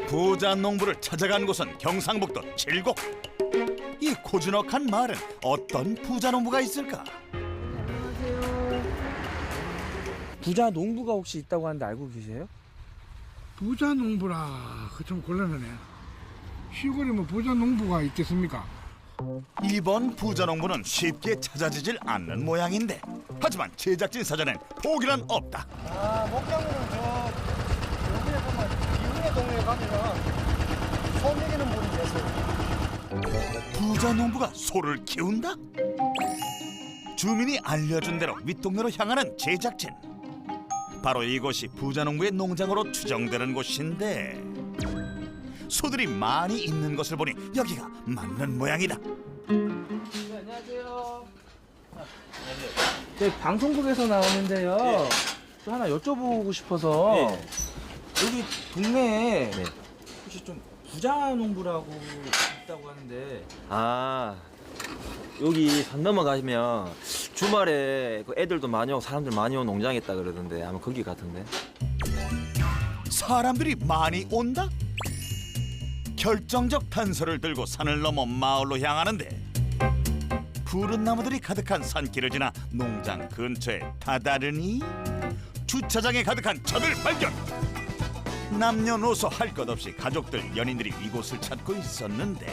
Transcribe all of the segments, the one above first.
부자 농부를 찾아간 곳은 경상북도 칠곡. 이 고즈넉한 마을엔 어떤 부자 농부가 있을까? 부자 농부가 혹시 있다고 하는데 알고 계세요? 부자 농부라 그 좀 곤란하네. 시골에 뭐 부자 농부가 있겠습니까? 이번 부자 농부는 쉽게 찾아지질 않는 모양인데, 하지만 제작진 사전엔 포기란 없다. 목장으로는 여기에 보면 이후의 동네에 가면 소 먹이는 분이 계세요. 부자 농부가 소를 키운다? 주민이 알려준 대로 윗동네로 향하는 제작진. 바로 이곳이 부자 농부의 농장으로 추정되는 곳인데, 소들이 많이 있는 것을 보니 여기가 맞는 모양이다. 네, 안녕하세요. 네, 방송국에서 나오는데요. 또 하나 여쭤보고 싶어서 여기 동네에 혹시 좀 부자 농부라고 있다고 하는데. 아, 여기 산 넘어가시면 주말에 그 애들도 많이 오고 사람들 많이 오는 농장이 있다 그러던데 아마 거기 같은데. 사람들이 많이 온다? 결정적 단서를 들고 산을 넘어 마을로 향하는데, 푸른 나무들이 가득한 산길을 지나 농장 근처에 다다르니 주차장에 가득한 차들 발견. 남녀노소 할 것 없이 가족들, 연인들이 이곳을 찾고 있었는데,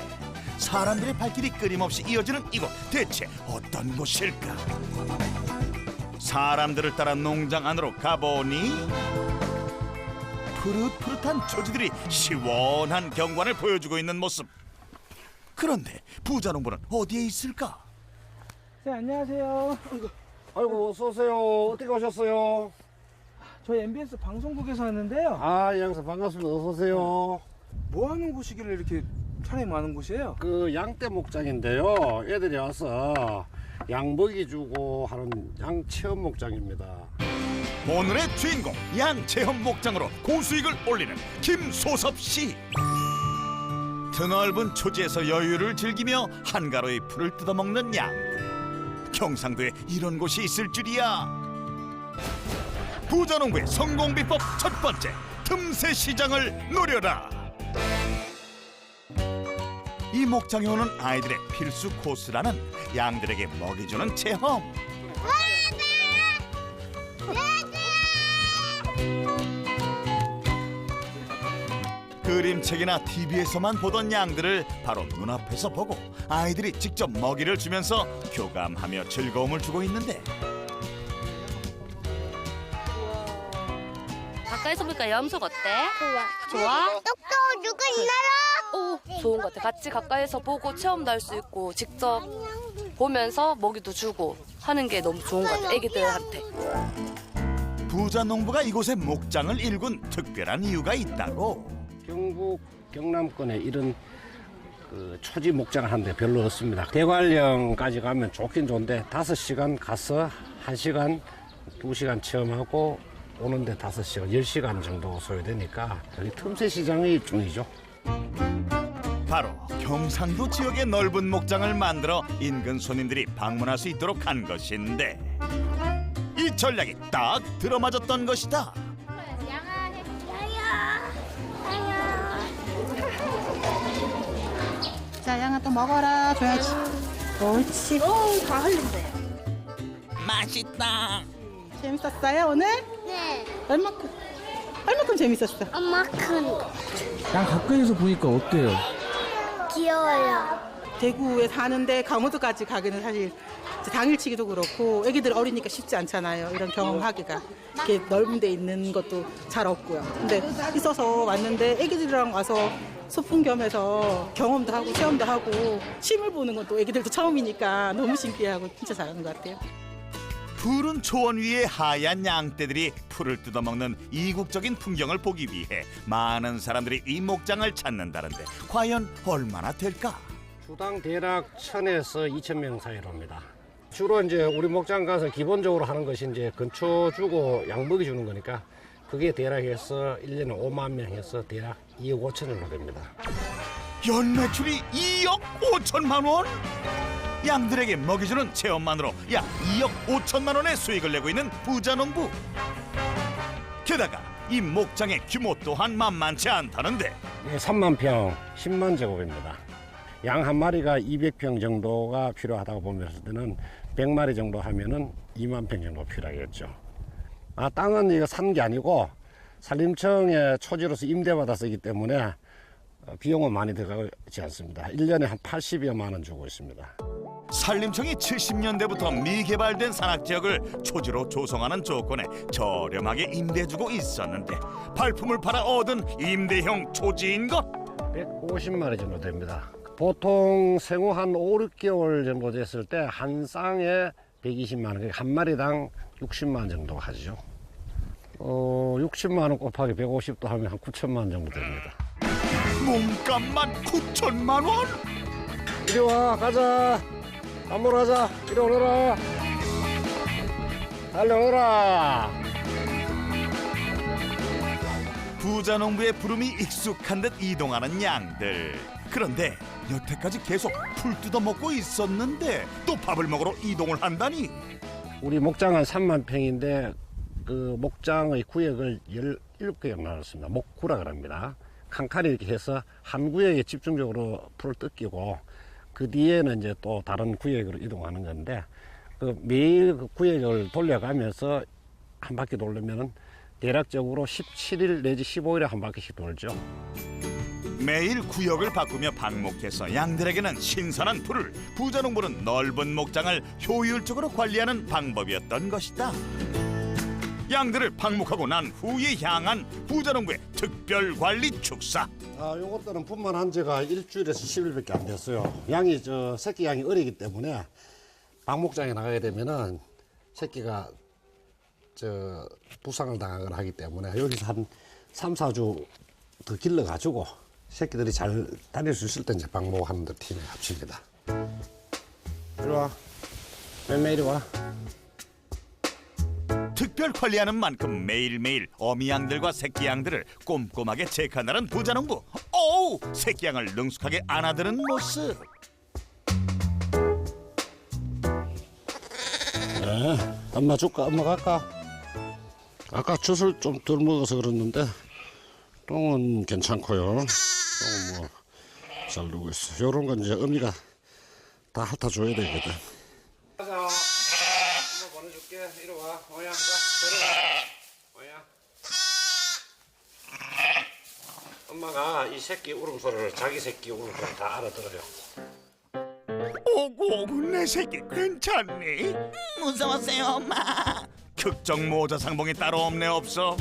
사람들의 발길이 끊임없이 이어지는 이곳, 대체 어떤 곳일까? 사람들을 따라 농장 안으로 가보니 푸릇푸릇한 조지들이 시원한 경관을 보여주고 있는 모습. 그런데 부자 농부는 어디에 있을까? 네, 안녕하세요. 아이고 어서 오세요. 어떻게 오셨어요? 저희 MBS 방송국에서 왔는데요. 아, 이 양사 반갑습니다. 어서 오세요. 뭐 하는 곳이길래 이렇게 사람이 많은 곳이에요? 그 양떼 목장인데요. 애들이 와서 양 먹이 주고 하는 양 체험 목장입니다. 오늘의 주인공, 양 체험 목장으로 고수익을 올리는 김소섭 씨. 드넓은 초지에서 여유를 즐기며 한가로이 풀을 뜯어먹는 양들. 경상도에 이런 곳이 있을 줄이야. 부자 농부의 성공 비법 첫 번째, 틈새 시장을 노려라. 이 목장에 오는 아이들의 필수 코스라는 양들에게 먹이 주는 체험. 그림책이나 TV에서만 보던 양들을 바로 눈앞에서 보고 아이들이 직접 먹이를 주면서 교감하며 즐거움을 주고 있는데, 가까이서 보니까 염소 어때? 좋아. 좋아? 똑똑 누가 있나요? 오, 좋은 것 같아. 같이 가까이서 보고 체험도 할 수 있고 직접 보면서 먹이도 주고 하는 게 너무 좋은 것 같아, 애기들한테. 부자 농부가 이곳에 목장을 일군 특별한 이유가 있다고. 경북 경남권에 이런 그 초지 목장을 하는데 별로 없습니다. 대관령까지 가면 좋긴 좋은데 5시간 가서 1시간, 2시간 체험하고 오는데 5시간, 10시간 정도 소요되니까 여기 틈새 시장이 일종이죠. 바로 경상도 지역의 넓은 목장을 만들어 인근 손님들이 방문할 수 있도록 한 것인데, 이 전략이 딱 들어맞았던 것이다. 자, 양아 또 먹어라. 줘야지. 옳지. 오, 다 흘린대. 맛있다. 재밌었어요, 오늘? 네. 얼마큼 재밌었어? 엄마 큰 양 가까이서 보니까 어때요? 귀여워요. 대구에 사는데 강원도까지 가기는 사실 이제 당일치기도 그렇고 애기들 어리니까 쉽지 않잖아요. 이런 경험하기가. 이렇게 넓은 데 있는 것도 잘 없고요. 근데 있어서 왔는데 애기들이랑 와서 소풍 겸해서 경험도 하고 체험도 하고 침을 보는 것도 애기들도 처음이니까 너무 신기하고 진짜 잘하는 것 같아요. 푸른 초원 위에 하얀 양떼들이 풀을 뜯어먹는 이국적인 풍경을 보기 위해 많은 사람들이 이 목장을 찾는다는데, 과연 얼마나 될까? 주당 대략 1000에서 2000명 사이로 합니다. 주로 이제 우리 목장 가서 기본적으로 하는 것이 이제 근초 주고 양 먹이 주는 거니까 그게 대략 해서 1년에 5만 명 해서 대략 2억 5천 정도 됩니다. 연매출이 2억 5천만 원? 양들에게 먹이주는 체험만으로 약 2억 5천만 원의 수익을 내고 있는 부자 농부. 게다가 이 목장의 규모 또한 만만치 않다는데 3만 평, 10만 제곱입니다. 양 한 마리가 200평 정도가 필요하다고 보면 때는 100마리 정도 하면은 2만 평 정도 필요하겠죠. 땅은 이거 산 게 아니고 산림청의 초지로서 임대받아 쓰기 때문에 비용은 많이 들어가지 않습니다. 1년에 한 80여만 원 주고 있습니다. 산림청이 70년대부터 미개발된 산악지역을 초지로 조성하는 조건에 저렴하게 임대주고 있었는데 발품을 팔아 얻은 임대형 초지인 것. 150마리 정도 됩니다. 보통 생후 한 5, 6개월 정도 됐을 때 한 쌍에 120만 원, 한 마리당 60만 원 정도 하죠. 60만 원 곱하기 150도 하면 한 9천만 원 정도 됩니다. 몸값만 9천만 원? 이리 와, 가자. 밥 먹으러 가자. 이리 오너라. 달려오너라. 부자농부의 부름이 익숙한 듯 이동하는 양들. 그런데 여태까지 계속 풀 뜯어먹고 있었는데 또 밥을 먹으러 이동을 한다니. 우리 목장은 3만 평인데 그 목장의 구역을 17구역 나눴습니다. 목구라 그럽니다. 칸칸이 이렇게 해서 한 구역에 집중적으로 풀을 뜯기고 그 뒤에는 이제 또 다른 구역으로 이동하는 건데 그 매일 그 구역을 돌려가면서 한 바퀴 돌려면은 대략적으로 17일 내지 15일에 한 바퀴씩 돌죠. 매일 구역을 바꾸며 방목해서 양들에게는 신선한 풀을, 부자농부는 넓은 목장을 효율적으로 관리하는 방법이었던 것이다. 양들을 방목하고 난 후에 향한 부자농부의 특별관리 축사. 요것들은 분만한 지가 일주일에서 10일밖에 안 됐어요. 양이 새끼 양이 어리기 때문에 방목장에 나가게 되면은 새끼가 부상을 당하거나 하기 때문에 여기서 한 3, 4주 더 길러가지고 새끼들이 잘 다닐 수 있을 때 이제 방목하는 데 팀에 합칩니다. 이리 와. 매매 이리 와. 특별 관리하는 만큼 매일매일 어미양들과 새끼양들을 꼼꼼하게 체크한다는 부자농부. 오우! 새끼양을 능숙하게 안아드는 모습. 네, 엄마 줄까? 엄마 갈까? 아까 젖을 좀 덜 먹어서 그랬는데 똥은 괜찮고요. 똥은 뭐 잘 누고 있어. 요런 건 이제 어미가 다 핥아줘야 되거든. 가자. 엄마 보내줄게. 이리 와. 오야. 오야. 엄마가 이 새끼 울음소리를 자기 새끼 울음소리 다 알아들어요. 오고 내 새끼 괜찮니? 무서웠어요 엄마. 극적 모자 상봉이 따로 없네 없어.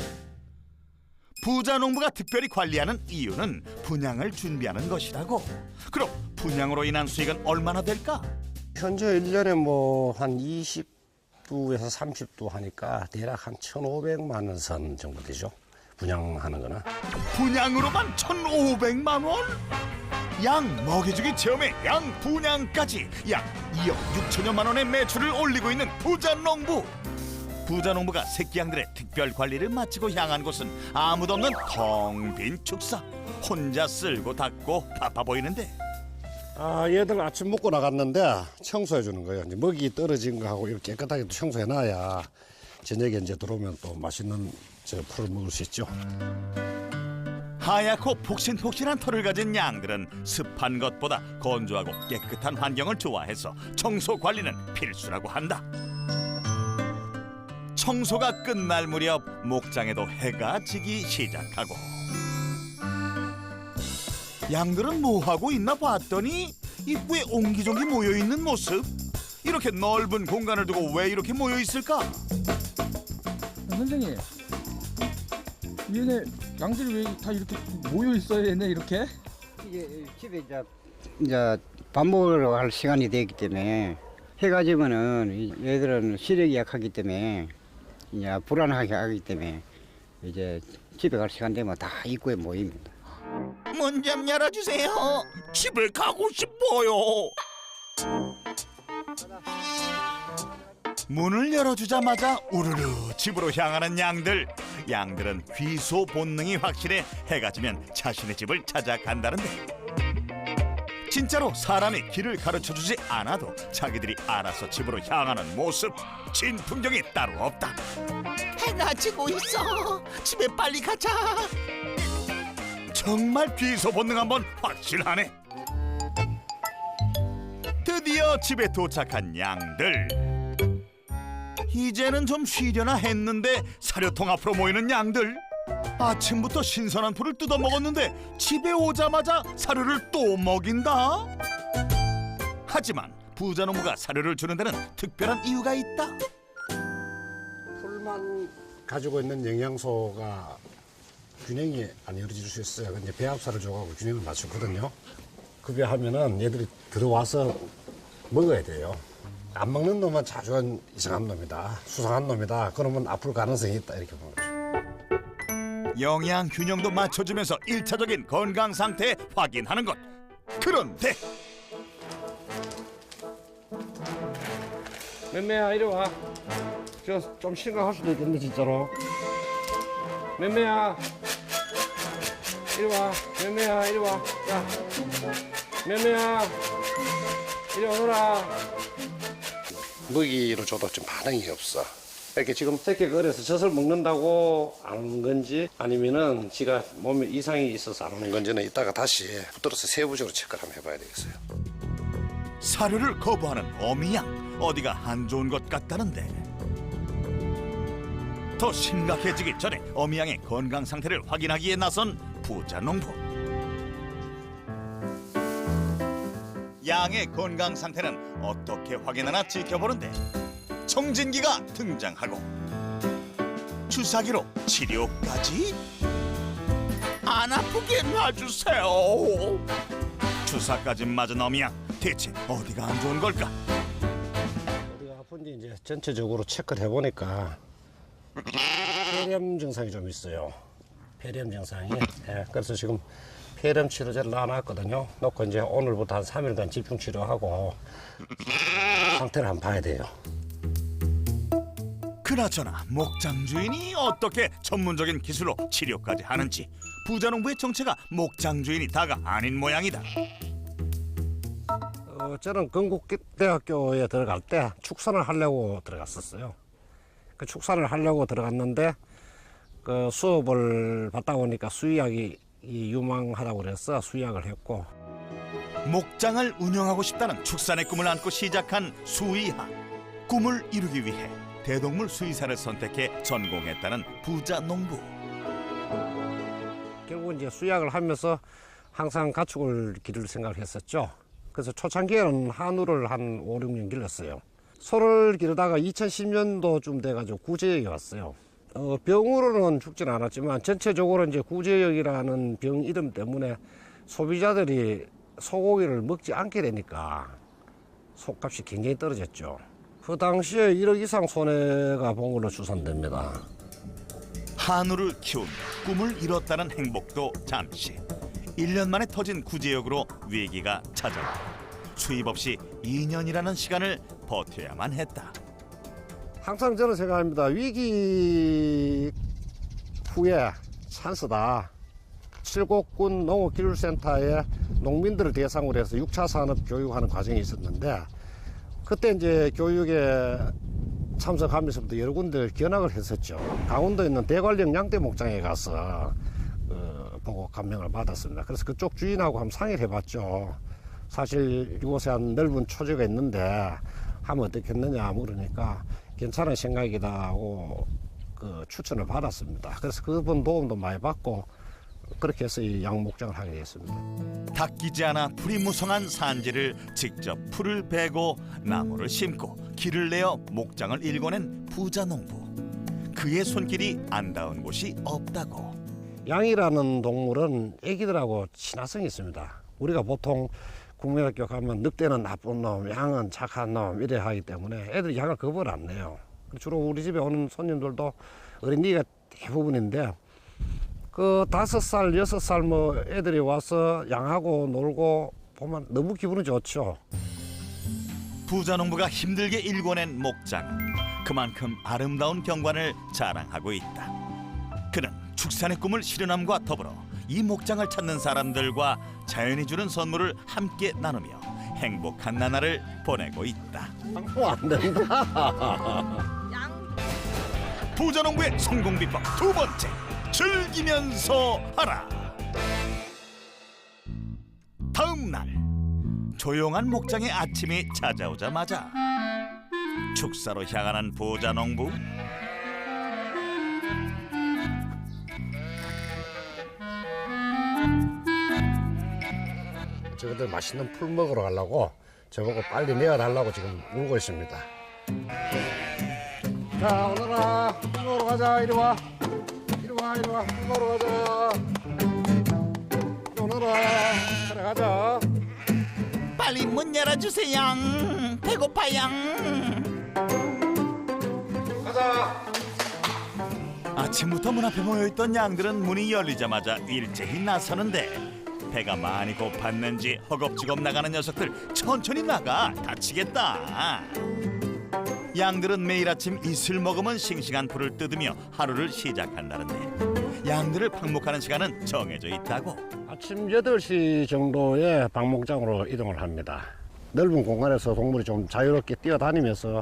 부자농부가 특별히 관리하는 이유는 분양을 준비하는 것이라고. 그럼 분양으로 인한 수익은 얼마나 될까? 현재 1년에 뭐 한 20두에서 30두 하니까 대략 한 1,500만 원 선 정도 되죠. 분양하는 거나. 분양으로만 1,500만 원? 양 먹이주기 체험에 양 분양까지 약 2억 6천여만 원의 매출을 올리고 있는 부자농부. 부자농부가 새끼양들의 특별 관리를 마치고 향한 곳은 아무도 없는 텅 빈 축사. 혼자 쓸고 닦고 바빠 보이는데. 얘들 아침 먹고 나갔는데 청소해 주는 거예요. 이제 먹이 떨어진 거 하고 이렇게 깨끗하게 청소해 놔야 저녁에 이제 들어오면 또 맛있는 풀을 먹을 수 있죠. 하얗고 폭신폭신한 털을 가진 양들은 습한 것보다 건조하고 깨끗한 환경을 좋아해서 청소 관리는 필수라고 한다. 청소가 끝날 무렵 목장에도 해가 지기 시작하고 양들은 뭐하고 있나 봤더니 입구에 옹기종기 모여있는 모습. 이렇게 넓은 공간을 두고 왜 이렇게 모여있을까? 선생님, 얘네 양들이 왜 다 이렇게 모여 있어요? 얘네 이렇게? 이게 집에 이제 밥 먹으러 갈 시간이 되기 때문에 해가 지면은 얘들은 시력이 약하기 때문에 이제 불안하게 하기 때문에 이제 집에 갈 시간 되면 다 입구에 모입니다. 문 좀 열어주세요. 집에 가고 싶어요. 문을 열어주자마자 우르르 집으로 향하는 양들. 양들은 귀소 본능이 확실해 해가 지면 자신의 집을 찾아간다는데 진짜로 사람이 길을 가르쳐주지 않아도 자기들이 알아서 집으로 향하는 모습. 진풍경이 따로 없다. 해가 지고 있어. 집에 빨리 가자. 정말 비소본능 한번 확실하네. 드디어 집에 도착한 양들. 이제는 좀 쉬려나 했는데 사료통 앞으로 모이는 양들. 아침부터 신선한 풀을 뜯어 먹었는데 집에 오자마자 사료를 또 먹인다. 하지만 부자농부가 사료를 주는 데는 특별한 이유가 있다. 풀만 가지고 있는 영양소가 균형이 안 이루어질 수 있어요. 이제 배합사를 줘가지고 균형을 맞추거든요. 급여하면은 얘들이 들어와서 먹어야 돼요. 안 먹는 놈은 자주 이상한 놈이다, 수상한 놈이다. 그러면 앞으로 가능성이 있다 이렇게 보는 거죠. 영양 균형도 맞춰주면서 1차적인 건강 상태 확인하는 것. 그런데 맴매야 이리 와. 저 좀 심각할 수도 있겠네 진짜로. 맴매야 이리 와. 맴매야 이리 와. 야 맴매야 이리 오너라. 먹이로 줘도 좀 반응이 없어. 이렇게 지금 새끼가 어려서 젖을 먹는다고 안 오는 건지 아니면은 지가 몸에 이상이 있어서 안 오는 건지는 이따가 다시 붙들어서 세부적으로 체크를 한번 해봐야 되겠어요. 사료를 거부하는 어미양, 어디가 안 좋은 것 같다는데. 더 심각해지기 전에 어미양의 건강 상태를 확인하기에 나선 부자농부. 양의 건강 상태는 어떻게 확인하나 지켜보는데 청진기가 등장하고 주사기로 치료까지. 안 아프게 놔주세요. 주사까지 맞은 어미양, 대체 어디가 안 좋은 걸까? 어디가 아픈지 이제 전체적으로 체크를 해보니까 폐렴 증상이 좀 있어요. 폐렴 증상이. 네, 그래서 지금 폐렴 치료제를 놔놨거든요. 놓고 이제 오늘부터 한 3일간 집중 치료하고 상태를 한번 봐야 돼요. 그나저나 목장 주인이 어떻게 전문적인 기술로 치료까지 하는지 부자농부의 정체가 목장 주인이 다가 아닌 모양이다. 저는 건국대학교에 들어갈 때 축산을 하려고 들어갔었어요. 그 축산을 하려고 들어갔는데 그 수업을 받다 보니까 수의학이 유망하다고 그래서 수의학을 했고. 목장을 운영하고 싶다는 축산의 꿈을 안고 시작한 수의학. 꿈을 이루기 위해 대동물 수의사를 선택해 전공했다는 부자농부. 결국 이제 수의학을 하면서 항상 가축을 기를 생각을 했었죠. 그래서 초창기에는 한우를 한 5, 6년 길렀어요. 소를 기르다가 2010년도쯤 돼가지고 구제역이 왔어요. 병으로는 죽진 않았지만 전체적으로 이제 구제역이라는 병 이름 때문에 소비자들이 소고기를 먹지 않게 되니까 속값이 굉장히 떨어졌죠. 그 당시에 1억 이상 손해가 본 걸로 추산됩니다. 한우를 키우며 꿈을 이뤘다는 행복도 잠시. 1년 만에 터진 구제역으로 위기가 찾아왔다. 수입 없이 2년이라는 시간을 버텨야만 했다. 항상 저는 생각합니다. 위기 후에 찬스다. 칠곡군 농업기술센터에 농민들을 대상으로 해서 6차 산업 교육하는 과정이 있었는데 그때 이제 교육에 참석하면서부터 여러 군데 견학을 했었죠. 강원도에 있는 대관령 양떼 목장에 가서 보고 감명을 받았습니다. 그래서 그쪽 주인하고 한번 상의를 해봤죠. 사실 이곳에 한 넓은 초지가 있는데 하면 어떻겠느냐 물으니까 괜찮은 생각이다 하고 그 추천을 받았습니다. 그래서 그분 도움도 많이 받고 그렇게 해서 이 양목장을 하게 됐습니다. 닦이지 않아 풀이 무성한 산지를 직접 풀을 베고 나무를 심고 길을 내어 목장을 일궈낸 부자농부. 그의 손길이 안 닿은 곳이 없다고. 양이라는 동물은 애기들하고 친화성이 있습니다. 우리가 보통 국민학교 가면 늑대는 나쁜 놈, 양은 착한 놈 이래 하기 때문에 애들이 양을 겁을 안 내요. 주로 우리 집에 오는 손님들도 어린이가 대부분인데 그 5살, 6살 뭐 애들이 와서 양하고 놀고 보면 너무 기분이 좋죠. 부자농부가 힘들게 일궈낸 목장. 그만큼 아름다운 경관을 자랑하고 있다. 그는 축산의 꿈을 실현함과 더불어 이 목장을 찾는 사람들과 자연이 주는 선물을 함께 나누며 행복한 나날을 보내고 있다. 안 된다. 부자농부의 성공 비법 두 번째, 즐기면서 하라. 다음 날 조용한 목장의 아침이 찾아오자마자 축사로 향하는 부자농부. 저것들 맛있는 풀 먹으러 가려고 저보고 빨리 내어달라고 지금 울고 있습니다. 자, 오늘아, 풀 먹으러 가자. 이리 와. 이리 와, 이리 와. 풀 먹으러 가자. 오늘아, 그래 가자. 빨리 문 열어주세요. 배고파요. 가자. 아침부터 문 앞에 모여있던 양들은 문이 열리자마자 일제히 나서는데 배가 많이 고팠는지 허겁지겁 나가는 녀석들 천천히 나가 다치겠다. 양들은 매일 아침 이슬 먹으면 싱싱한 풀을 뜯으며 하루를 시작한다는데 양들을 방목하는 시간은 정해져 있다고. 아침 8시 정도에 방목장으로 이동을 합니다. 넓은 공간에서 동물이 좀 자유롭게 뛰어다니면서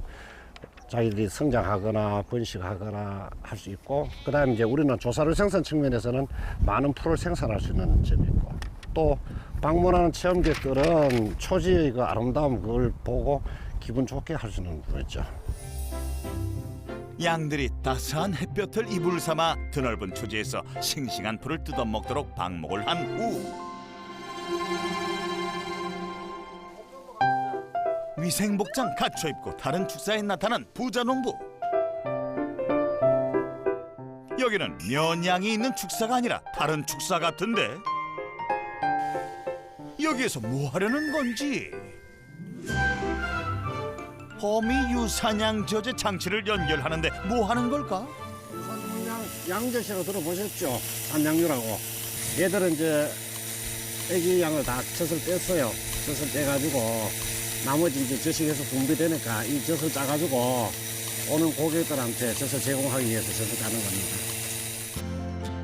자기들이 성장하거나 번식하거나 할 수 있고, 그다음에 이제 우리는 조사료 생산 측면에서는 많은 풀을 생산할 수 있는 점이 있고, 또 방문하는 체험객들은 초지의 그 아름다움 그걸 보고 기분 좋게 할 수 있는 부분 있죠. 양들이 따스한 햇볕을 이불 삼아 드넓은 초지에서 싱싱한 풀을 뜯어먹도록 방목을 한 후 위생복장 갖춰 입고 다른 축사에 나타난 부자농부. 여기는 면양이 있는 축사가 아니라 다른 축사 같은데 여기에서 뭐 하려는 건지. 호미 유사냥 저제 장치를 연결하는데 뭐 하는 걸까? 양젓이라고 들어보셨죠? 산양류라고. 얘들은 이제 애기 양을 다 젖을 뺐어요. 젖을 떼가지고 나머지 이제 젖이 계속 분비되니까 이 젖을 짜가지고 오는 고객들한테 젖을 제공하기 위해서 젖을 짜는 겁니다.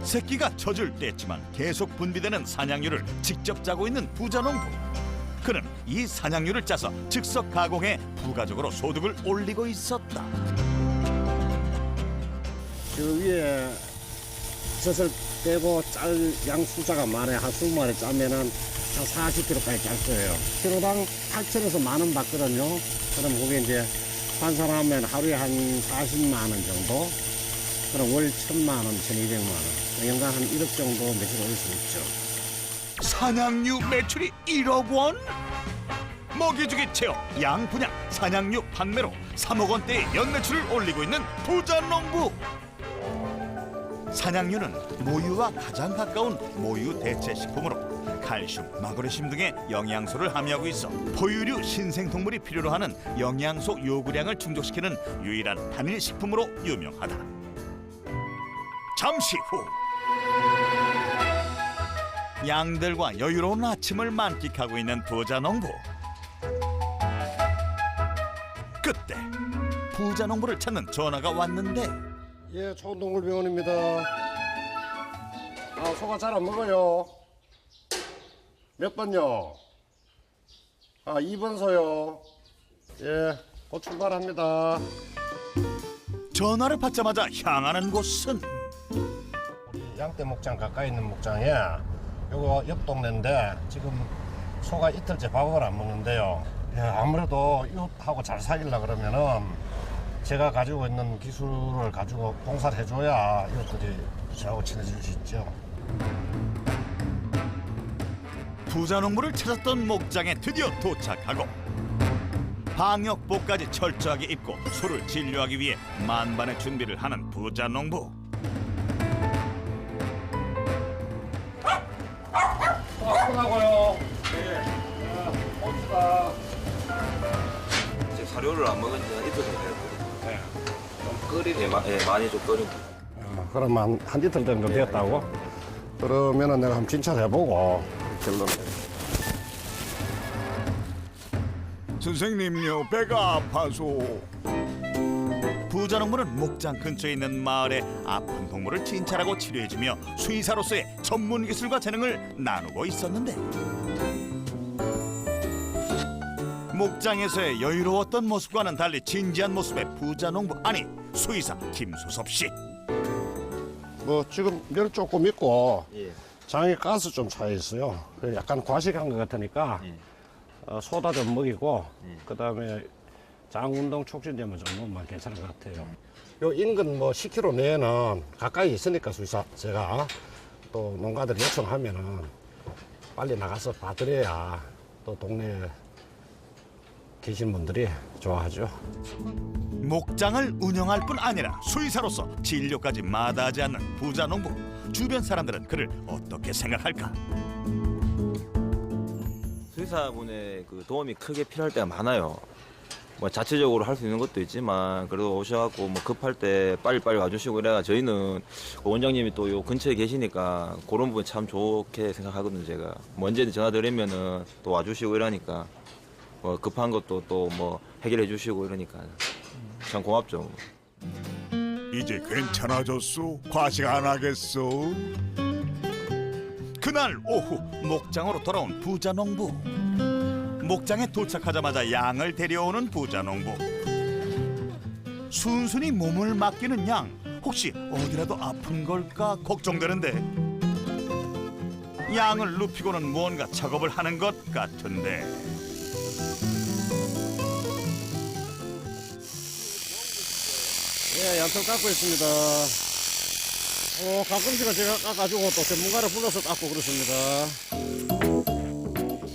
새끼가 젖을 뗐지만 계속 분비되는 산양류를 직접 짜고 있는 부자농부. 그는 이 산양류를 짜서 즉석 가공해 부가적으로 소득을 올리고 있었다. 저 위에 젖을 떼고 짤 양 숫자가 많아요. 한 20마리 짜면은 한 40kg까지 짤 거예요. 키로당 8천에서 10,000원 받거든요. 그럼 그게 이제 환산하면 하루에 한 40만 원 정도. 그럼 월 1,000만 원, 1,200만 원. 연간 한 1억 정도 매출 올릴 수 있죠. 산양류 매출이 1억 원? 먹이주기 체험, 양 분양, 산양류 판매로 3억 원대의 연매출을 올리고 있는 부자농부. 산양류는 모유와 가장 가까운 모유 대체 식품으로 칼슘, 마그네슘 등의 영양소를 함유하고 있어 포유류 신생동물이 필요로 하는 영양소 요구량을 충족시키는 유일한 단일 식품으로 유명하다. 잠시 후 양들과 여유로운 아침을 만끽하고 있는 부자농부. 그때 부자농부를 찾는 전화가 왔는데 예, 초동물병원입니다. 아, 소가 잘 안 먹어요. 몇 번요? 아, 2번소요. 예, 곧 출발합니다. 전화를 받자마자 향하는 곳은 양떼 목장 가까이 있는 목장에 요거 옆 동네인데 지금 소가 이틀째 밥을 안 먹는데요. 예, 아무래도 이웃하고 잘 사귀려 그러면은 제가 가지고 있는 기술을 가지고 봉사를 해줘야 이웃들이 저하고 친해질 수 있죠. 부자농부를 찾았던 목장에 드디어 도착하고 방역복까지 철저하게 입고 소를 진료하기 위해 만반의 준비를 하는 부자농부. 아프다고요. 네. 봅시다. 지금 사료를 안 먹은 지가 이틀 정도 됐거든요. 네. 좀 끓이네, 많이 좀 끓이고. 그럼 한 이틀 정도 됐다고? 그러면은 내가 한번 진찰해보고 결론. 선생님요, 배가 아파서. 부자농부는 목장 근처에 있는 마을에 아픈 동물을 진찰하고 치료해주며 수의사로서의 전문 기술과 재능을 나누고 있었는데 목장에서의 여유로웠던 모습과는 달리 진지한 모습의 부자농부. 아니, 수의사 김수섭 씨. 뭐 지금 멸 조금 있고 예. 장에 가스 좀 차 있어요. 약간 과식한 것 같으니까 소다 좀 먹이고 그다음에 장 운동 촉진제만 좀 먹으면 괜찮을 것 같아요. 요 인근 뭐 10km 내에는 가까이 있으니까 수의사 제가 또 농가들 요청하면은 빨리 나가서 봐드려야 또 동네에 계신 분들이 좋아하죠. 목장을 운영할 뿐 아니라 수의사로서 진료까지 마다하지 않는 부자농부. 주변 사람들은 그를 어떻게 생각할까? 수의사분의 그 도움이 크게 필요할 때가 많아요. 뭐 자체적으로 할 수 있는 것도 있지만 그래도 오셔갖고 뭐 급할 때 빨리빨리 와주시고 이래가 저희는 원장님이 또 요 근처에 계시니까 그런 부분 참 좋게 생각하거든요. 제가 뭐 언제든 전화 드리면은 또 와주시고 이러니까 뭐 급한 것도 또 뭐 해결해 주시고 이러니까 참 고맙죠. 이제 괜찮아졌소? 과식 안 하겠소? 그날 오후 목장으로 돌아온 부자농부. 목장에 도착하자마자 양을 데려오는 부자농부. 순순히 몸을 맡기는 양. 혹시 어디라도 아픈 걸까 걱정되는데 양을 눕히고는 무언가 작업을 하는 것 같은데. 예, 양털 깎고 있습니다. 가끔씩은 제가 깎아주고 또 전문가를 불러서 깎고 그렇습니다.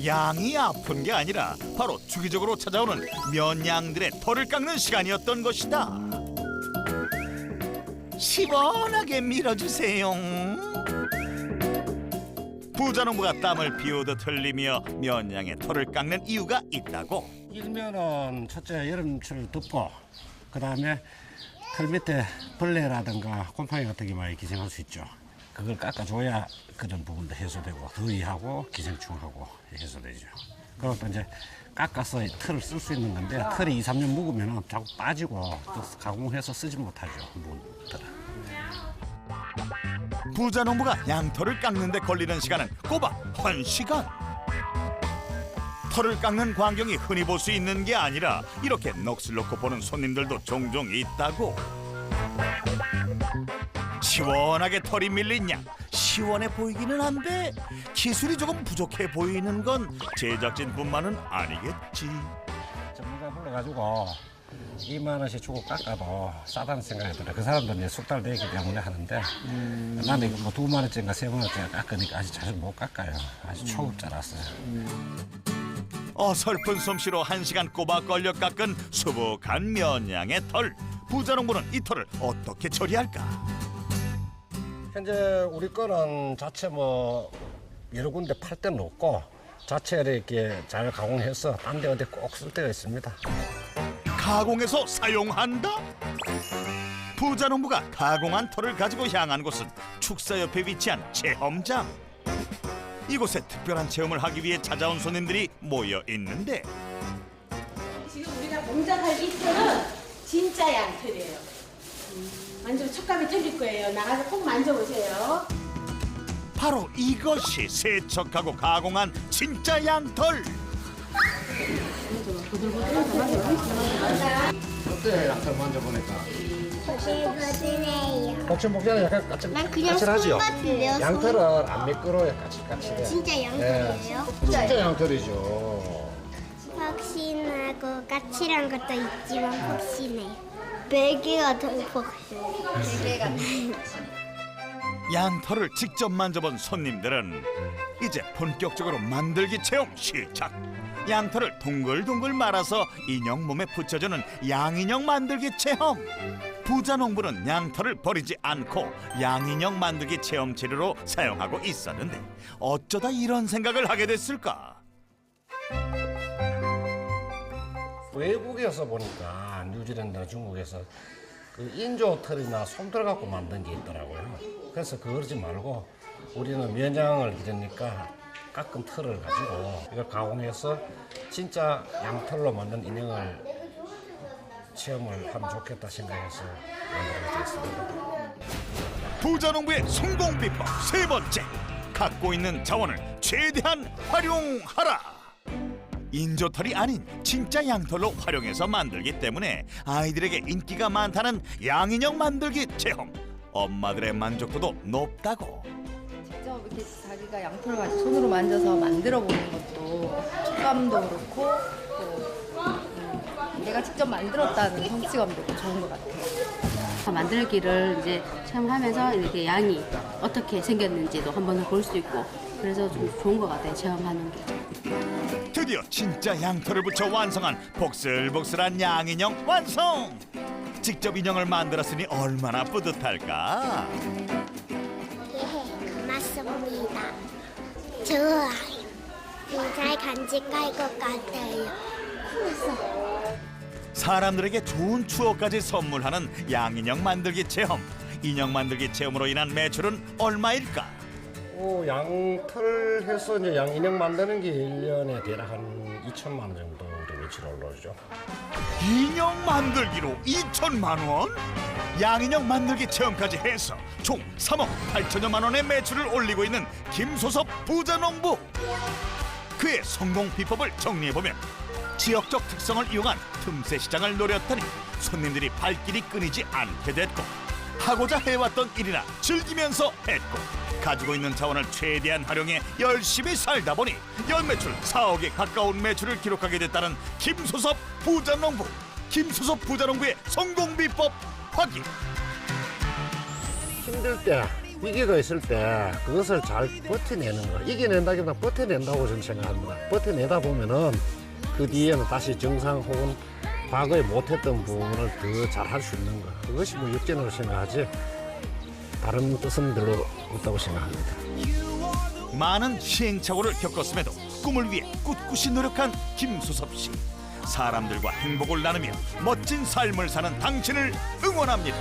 양이 아픈 게 아니라 바로 주기적으로 찾아오는 면양들의 털을 깎는 시간이었던 것이다. 시원하게 밀어주세요. 부자농부가 땀을 비우듯 흘리며 면양의 털을 깎는 이유가 있다고. 일면은 첫째 여름철 덥고 그 다음에 털 밑에 벌레라든가 곰팡이 같은 게 많이 기생할 수 있죠. 그걸 깎아줘야 그런 부분도 해소되고 더위하고 기생충하고 해소되죠. 그리고 또 이제 깎아서 털을 쓸 수 있는 건데 털이 2, 3년 묵으면 자꾸 빠지고 또 가공해서 쓰지 못하죠. 털은. 부자농부가 양털을 깎는 데 걸리는 시간은 꼬박 1시간. 털을 깎는 광경이 흔히 볼 수 있는 게 아니라 이렇게 넋을 놓고 보는 손님들도 종종 있다고. 시원하게 털이 밀린 양, 시원해 보이기는 한데 기술이 조금 부족해 보이는 건 제작진뿐만은 아니겠지. 전문가 불러가지고 2만 원씩 주고 깎아도 싸다는 생각이 들어요. 그 사람들은 숙달되기 때문에 하는데 나는 이거 뭐 2만 원짜리인가 3만 원짜리 깎으니까 아직 자주 못 깎아요. 아직 초급자라서요. 어설픈 솜씨로 1시간 꼬박 걸려 깎은 수북한 면양의 털. 부자농부는 이 털을 어떻게 처리할까? 현재 우리 거는 자체 뭐 여러 군데 팔 데는 없고 자체를 이렇게 잘 가공해서 딴 데 어디 꼭 쓸 때가 있습니다. 가공해서 사용한다? 부자농부가 가공한 털을 가지고 향한 곳은 축사 옆에 위치한 체험장. 이곳에 특별한 체험을 하기 위해 찾아온 손님들이 모여 있는데 지금 우리가 공작할 이 털은 진짜 양털이에요. 만지면 촉감이 틀릴 거예요. 나가서 꼭 만져보세요. 바로 이것이 세척하고 가공한 진짜 양털. 어때 양털 만져보니까? 거칠거칠해요. 복층복층은 약간 난 그냥 까칠하죠? 손 같은데요. 양털은 안 미끄러워요. 까칠까칠해. 진짜 양털이에요? 진짜 양털이죠. 폭신하고 까칠한 것도 있지만 폭신해요. 베개가 더 폭신해요. 양털을 직접 만져본 손님들은 이제 본격적으로 만들기 체험 시작. 양털을 동글동글 말아서 인형 몸에 붙여주는 양인형 만들기 체험. 부자농부는 양털을 버리지 않고 양인형 만들기 체험 재료로 사용하고 있었는데 어쩌다 이런 생각을 하게 됐을까? 외국에서 보니까 뉴질랜드나 중국에서 그 인조 털이나 솜털 갖고 만든 게 있더라고요. 그래서 그러지 말고 우리는 면양을 기르니까 깎은 털을 가지고 이걸 가공해서 진짜 양털로 만든 인형을 체험을 하면 좋겠다 생각해서 만들게 됐습니다. 부자농부의 성공 비법 세 번째, 갖고 있는 자원을 최대한 활용하라. 인조털이 아닌 진짜 양털로 활용해서 만들기 때문에 아이들에게 인기가 많다는 양인형 만들기 체험. 엄마들의 만족도도 높다고. 직접 이렇게 자기가 양털을 가지고 손으로 만져서 만들어 보는 것도 촉감도 그렇고 또 내가 직접 만들었다는 성취감도 좋은 것 같아요. 만들기를 이제 체험하면서 이렇게 양이 어떻게 생겼는지도 한번 볼 수 있고 그래서 좀 좋은 것 같아요. 체험하는 게. 드디어 진짜 양털을 붙여 완성한 복슬복슬한 양인형 완성! 직접 인형을 만들었으니 얼마나 뿌듯할까? 고맙습니다. 좋아요. 잘 간직할 것 같아요. 사람들에게 좋은 추억까지 선물하는 양인형 만들기 체험. 인형 만들기 체험으로 인한 매출은 얼마일까? 양털 해서 이제 양인형 만드는 게 1년에 대략 한 2천만 원 정도 매출 올라오죠. 인형 만들기로 2천만 원? 양인형 만들기 체험까지 해서 총 3억 8천여만 원의 매출을 올리고 있는 김소섭 부자농부. 그의 성공 비법을 정리해보면 지역적 특성을 이용한 틈새 시장을 노렸더니 손님들이 발길이 끊이지 않게 됐고, 하고자 해왔던 일이나 즐기면서 했고, 가지고 있는 자원을 최대한 활용해 열심히 살다 보니 연매출 4억에 가까운 매출을 기록하게 됐다는 김소섭 부자농부. 김소섭 부자농부의 성공 비법 확인. 힘들 때, 위기가 있을 때 그것을 잘 버텨내는 거. 이겨낸다기보다 버텨낸다고 저는 생각합니다. 버텨내다 보면은 그 뒤에는 다시 정상 혹은 과거에 못했던 부분을 더 잘할 수 있는 거. 그것이 뭐 역전으로 생각하지 다른 뜻은 별로 없다고 생각합니다. 많은 시행착오를 겪었음에도 꿈을 위해 꿋꿋이 노력한 김소섭 씨. 사람들과 행복을 나누며 멋진 삶을 사는 당신을 응원합니다.